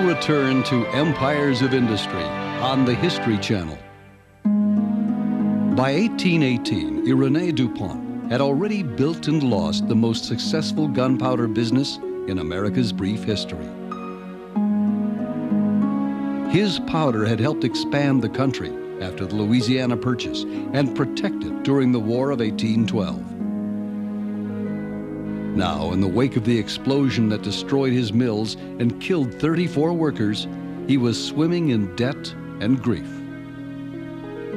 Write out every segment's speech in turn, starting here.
Return to Empires of Industry on the History Channel. By 1818, Irene DuPont had already built and lost the most successful gunpowder business in America's brief history. His powder had helped expand the country after the Louisiana Purchase and protect it during the War of 1812. Now, in the wake of the explosion that destroyed his mills and killed 34 workers, he was swimming in debt and grief.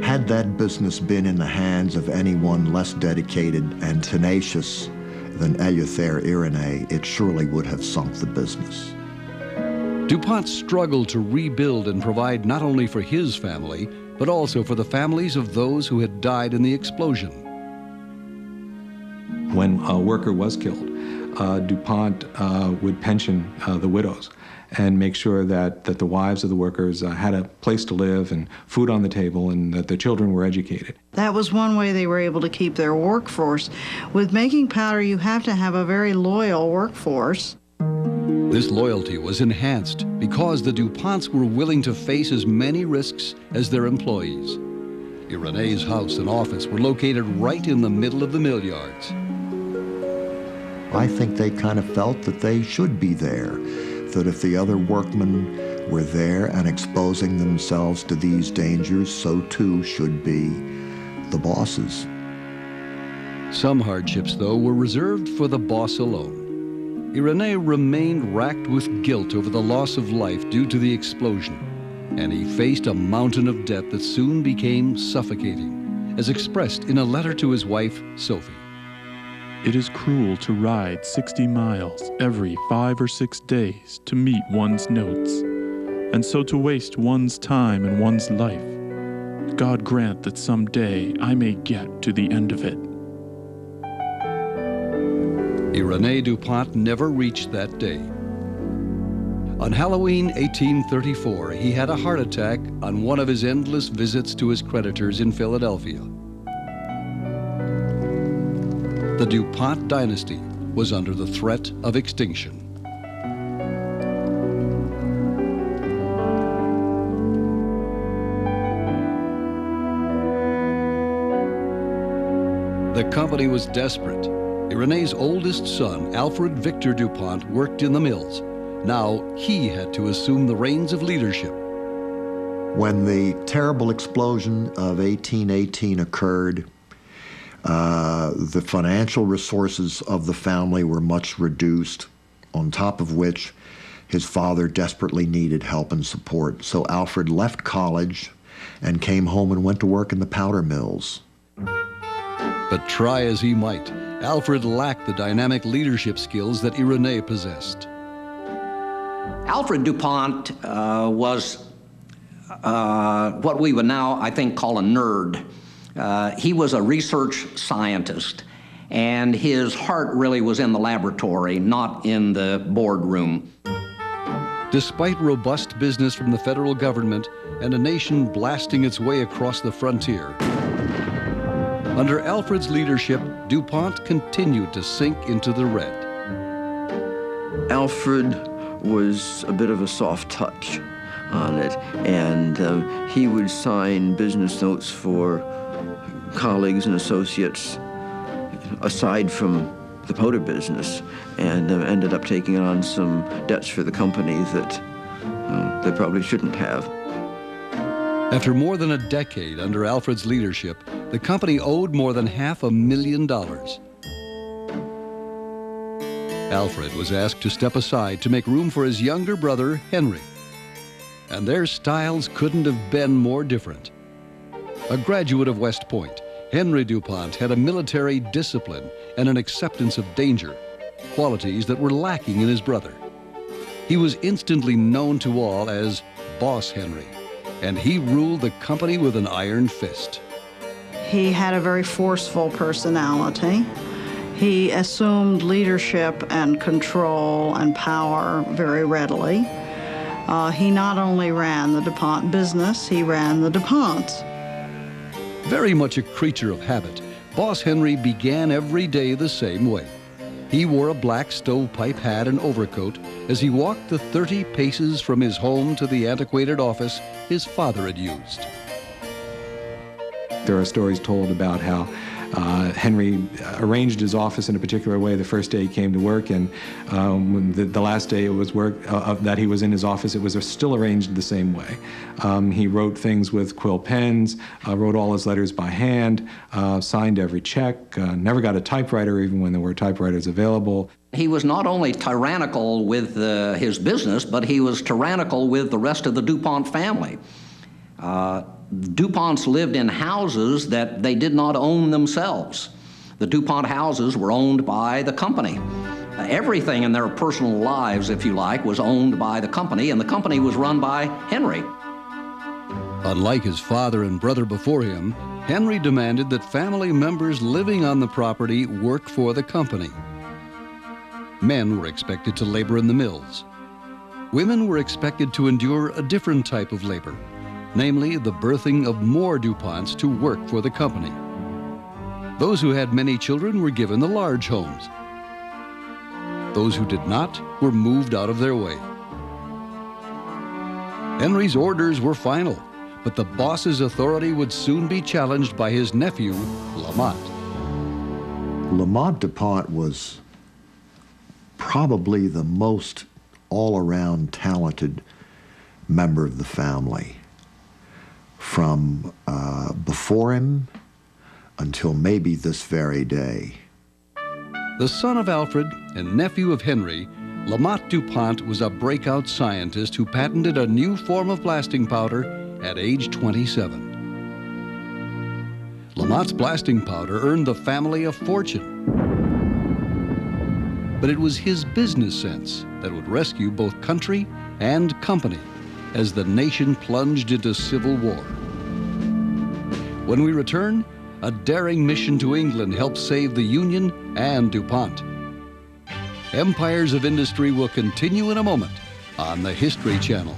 Had that business been in the hands of anyone less dedicated and tenacious than Eleuthère Irénée, it surely would have sunk the business. DuPont struggled to rebuild and provide not only for his family, but also for the families of those who had died in the explosion. When a worker was killed, DuPont would pension the widows and make sure that the wives of the workers had a place to live and food on the table and that their children were educated. That was one way they were able to keep their workforce. With making powder, you have to have a very loyal workforce. This loyalty was enhanced because the DuPonts were willing to face as many risks as their employees. Irenée's house and office were located right in the middle of the mill yards. I think they kind of felt that they should be there, that if the other workmen were there and exposing themselves to these dangers, so too should be the bosses. Some hardships, though, were reserved for the boss alone. Irénée remained racked with guilt over the loss of life due to the explosion, and he faced a mountain of debt that soon became suffocating, as expressed in a letter to his wife, Sophie. It is cruel to ride 60 miles every 5 or 6 days to meet one's notes, and so to waste one's time and one's life. God grant that someday I may get to the end of it. Irénée DuPont never reached that day. On Halloween 1834, he had a heart attack on one of his endless visits to his creditors in Philadelphia. The DuPont Dynasty was under the threat of extinction. The company was desperate. Irénée's oldest son, Alfred Victor DuPont, worked in the mills. Now he had to assume the reins of leadership. When the terrible explosion of 1818 occurred, the financial resources of the family were much reduced, on top of which his father desperately needed help and support. So Alfred left college and came home and went to work in the powder mills. But try as he might, Alfred lacked the dynamic leadership skills that Irénée possessed. Alfred DuPont was what we would now, I think, call a nerd. He was a research scientist, and his heart really was in the laboratory, not in the boardroom. Despite robust business from the federal government and a nation blasting its way across the frontier, under Alfred's leadership, DuPont continued to sink into the red. Alfred was a bit of a soft touch on it, and he would sign business notes for colleagues and associates aside from the powder business, and ended up taking on some debts for the company that they probably shouldn't have. After more than a decade under Alfred's leadership, the company owed more than $500,000. Alfred was asked to step aside to make room for his younger brother, Henry. And their styles couldn't have been more different. A graduate of West Point, Henry DuPont had a military discipline and an acceptance of danger, qualities that were lacking in his brother. He was instantly known to all as Boss Henry, and he ruled the company with an iron fist. He had a very forceful personality. He assumed leadership and control and power very readily. He not only ran the DuPont business, he ran the DuPonts. Very much a creature of habit, Boss Henry began every day the same way. He wore a black stovepipe hat and overcoat as he walked the 30 paces from his home to the antiquated office his father had used. There are stories told about how Henry arranged his office in a particular way the first day he came to work, and when the last day it was that he was in his office, it was still arranged the same way. He wrote things with quill pens, wrote all his letters by hand, signed every check, never got a typewriter even when there were typewriters available. He was not only tyrannical with his business, but he was tyrannical with the rest of the DuPont family. DuPonts lived in houses that they did not own themselves. The DuPont houses were owned by the company. Everything in their personal lives, if you like, was owned by the company, and the company was run by Henry. Unlike his father and brother before him, Henry demanded that family members living on the property work for the company. Men were expected to labor in the mills. Women were expected to endure a different type of labor, namely the birthing of more DuPonts to work for the company. Those who had many children were given the large homes. Those who did not were moved out of their way. Henry's orders were final, but the boss's authority would soon be challenged by his nephew, Lamont. Lamont DuPont was probably the most all-around talented member of the family. From before him until maybe this very day. The son of Alfred and nephew of Henry, Lamont DuPont was a breakout scientist who patented a new form of blasting powder at age 27. Lamont's blasting powder earned the family a fortune. But it was his business sense that would rescue both country and company as the nation plunged into civil war. When we return, a daring mission to England helped save the Union and DuPont. Empires of Industry will continue in a moment on the History Channel.